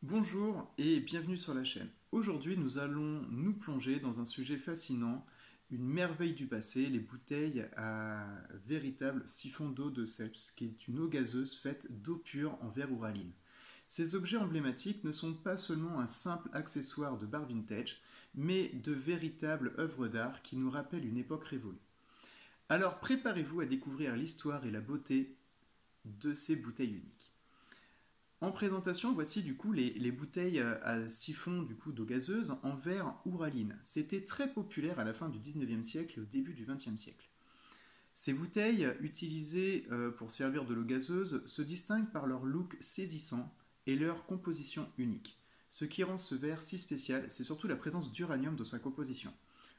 Bonjour et bienvenue sur la chaîne. Aujourd'hui, nous allons nous plonger dans un sujet fascinant, une merveille du passé, les bouteilles à véritable siphon d'eau de Seltz, qui est une eau gazeuse faite d'eau pure en verre Ouraline. Ces objets emblématiques ne sont pas seulement un simple accessoire de bar vintage, mais de véritables œuvres d'art qui nous rappellent une époque révolue. Alors préparez-vous à découvrir l'histoire et la beauté de ces bouteilles uniques. En présentation, voici du coup les bouteilles à siphon du coup d'eau gazeuse en verre Ouraline. C'était très populaire à la fin du 19e siècle et au début du 20e siècle. Ces bouteilles, utilisées pour servir de l'eau gazeuse, se distinguent par leur look saisissant et leur composition unique. Ce qui rend ce verre si spécial, c'est surtout la présence d'uranium dans sa composition.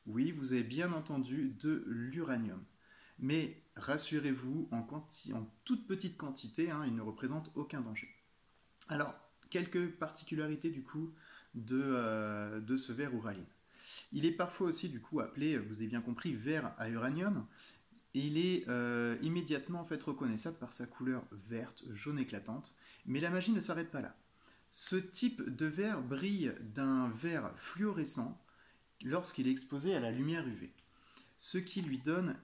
Oui, vous avez bien entendu de l'uranium. Mais rassurez-vous, en toute petite quantité, il ne représente aucun danger. Alors, quelques particularités du coup de ce verre Ouraline. Il est parfois aussi du coup appelé, vous avez bien compris, verre à uranium. Et il est immédiatement en fait reconnaissable par sa couleur verte, jaune éclatante. Mais la magie ne s'arrête pas là. Ce type de verre brille d'un vert fluorescent lorsqu'il est exposé à la lumière UV, ce qui lui donne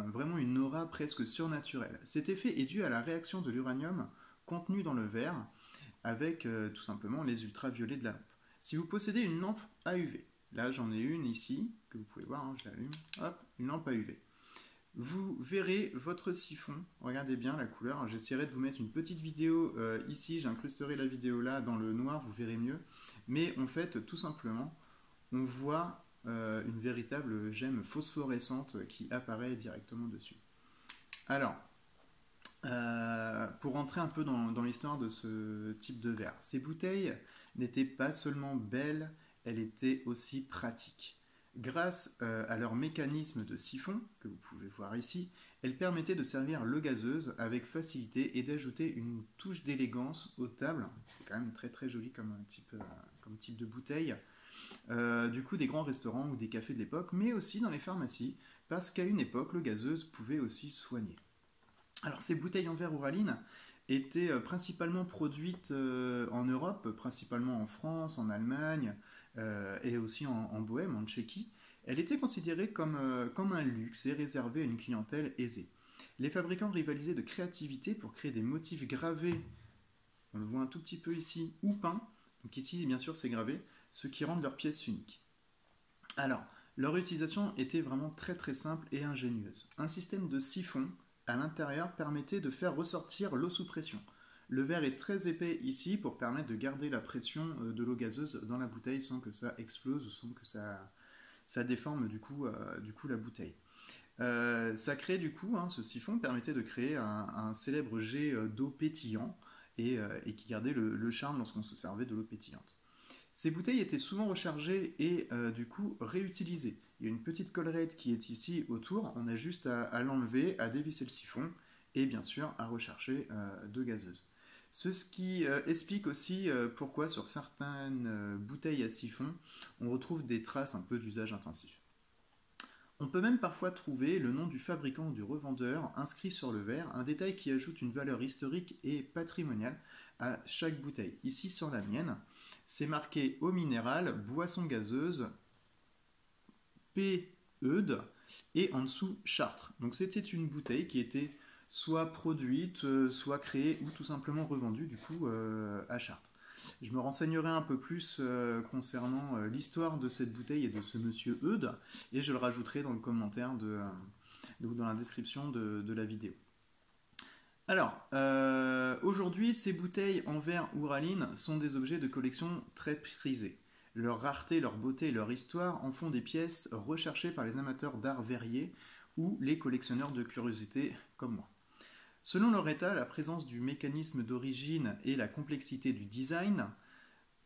vraiment une aura presque surnaturelle. Cet effet est dû à la réaction de l'uranium contenu dans le verre avec tout simplement les ultraviolets de la lampe. Si vous possédez une lampe à UV, là j'en ai une ici, que vous pouvez voir, je l'allume, hop, une lampe à UV. Vous verrez votre siphon, regardez bien la couleur, j'essaierai de vous mettre une petite vidéo ici, j'incrusterai la vidéo là dans le noir, vous verrez mieux, mais en fait tout simplement on voit une véritable gemme phosphorescente qui apparaît directement dessus. Alors, pour rentrer un peu dans l'histoire de ce type de verre, ces bouteilles n'étaient pas seulement belles, elles étaient aussi pratiques. Grâce à leur mécanisme de siphon, que vous pouvez voir ici, elles permettaient de servir l'eau gazeuse avec facilité et d'ajouter une touche d'élégance aux tables. C'est quand même très très joli comme type de bouteille. Du coup, des grands restaurants ou des cafés de l'époque, mais aussi dans les pharmacies, parce qu'à une époque, l'eau gazeuse pouvait aussi soigner. Alors ces bouteilles en verre Ouraline étaient principalement produites en Europe, principalement en France, en Allemagne et aussi en Bohême, en Tchéquie. Elle était considérée comme un luxe et réservée à une clientèle aisée. Les fabricants rivalisaient de créativité pour créer des motifs gravés, on le voit un tout petit peu ici, ou peints. Donc ici, bien sûr, c'est gravé, ce qui rend leurs pièces uniques. Alors, leur utilisation était vraiment très très simple et ingénieuse. Un système de siphon à l'intérieur permettait de faire ressortir l'eau sous pression. Le verre est très épais ici pour permettre de garder la pression de l'eau gazeuse dans la bouteille sans que ça explose ou sans que ça déforme du coup la bouteille. Ça crée du coup, ce siphon permettait de créer un célèbre jet d'eau pétillant et qui gardait le charme lorsqu'on se servait de l'eau pétillante. Ces bouteilles étaient souvent rechargées et du coup réutilisées. Il y a une petite collerette qui est ici autour, on a juste à l'enlever, à dévisser le siphon et bien sûr à recharger de gazeuse. Ce qui explique aussi pourquoi sur certaines bouteilles à siphon on retrouve des traces un peu d'usage intensif. On peut même parfois trouver le nom du fabricant ou du revendeur inscrit sur le verre, un détail qui ajoute une valeur historique et patrimoniale à chaque bouteille. Ici sur la mienne, c'est marqué eau minérale, boisson gazeuse, P. Eudes et en dessous Chartres. Donc c'était une bouteille qui était soit produite, soit créée ou tout simplement revendue du coup à Chartres. Je me renseignerai un peu plus concernant l'histoire de cette bouteille et de ce monsieur Eudes et je le rajouterai dans le commentaire ou dans la description de la vidéo. Alors, aujourd'hui, ces bouteilles en verre Ouraline sont des objets de collection très prisés. Leur rareté, leur beauté et leur histoire en font des pièces recherchées par les amateurs d'art verrier ou les collectionneurs de curiosités comme moi. Selon leur état, la présence du mécanisme d'origine et la complexité du design,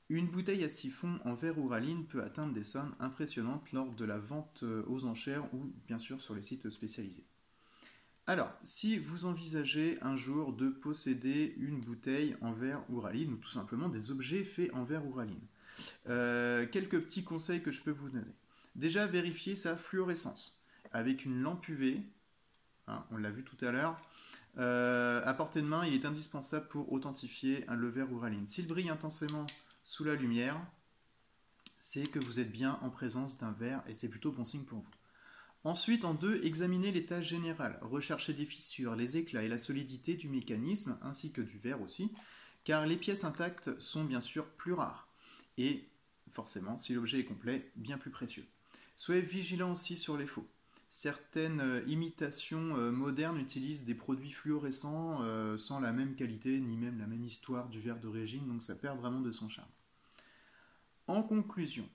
une bouteille à siphon en verre Ouraline peut atteindre des sommes impressionnantes lors de la vente aux enchères ou bien sûr sur les sites spécialisés. Alors, si vous envisagez un jour de posséder une bouteille en verre Ouraline ou tout simplement des objets faits en verre Ouraline, quelques petits conseils que je peux vous donner. Déjà, vérifiez sa fluorescence avec une lampe UV, on l'a vu tout à l'heure, À portée de main, il est indispensable pour authentifier le verre Ouraline. S'il brille intensément sous la lumière, c'est que vous êtes bien en présence d'un verre et c'est plutôt bon signe pour vous. Ensuite, en 2, examinez l'état général. Recherchez des fissures, les éclats et la solidité du mécanisme, ainsi que du verre aussi, car les pièces intactes sont bien sûr plus rares. Et forcément, si l'objet est complet, bien plus précieux. Soyez vigilant aussi sur les faux. Certaines imitations modernes utilisent des produits fluorescents sans la même qualité ni même la même histoire du verre d'origine, donc ça perd vraiment de son charme. En conclusion,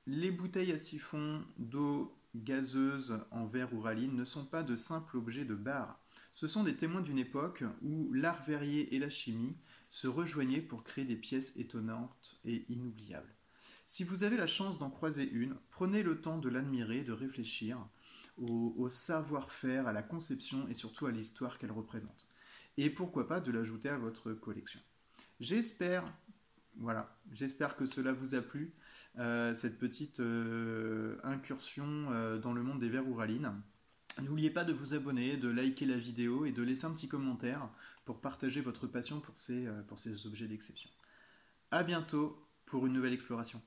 les bouteilles à siphon d'eau gazeuse en verre Ouraline ne sont pas de simples objets de bar. Ce sont des témoins d'une époque où l'art verrier et la chimie se rejoignaient pour créer des pièces étonnantes et inoubliables. Si vous avez la chance d'en croiser une, prenez le temps de l'admirer, de réfléchir au savoir-faire, à la conception et surtout à l'histoire qu'elle représente. Et pourquoi pas de l'ajouter à votre collection. J'espère, voilà, j'espère que cela vous a plu, cette petite incursion dans le monde des verres Ouraline. N'oubliez pas de vous abonner, de liker la vidéo et de laisser un petit commentaire pour partager votre passion pour ces objets d'exception. A bientôt pour une nouvelle exploration.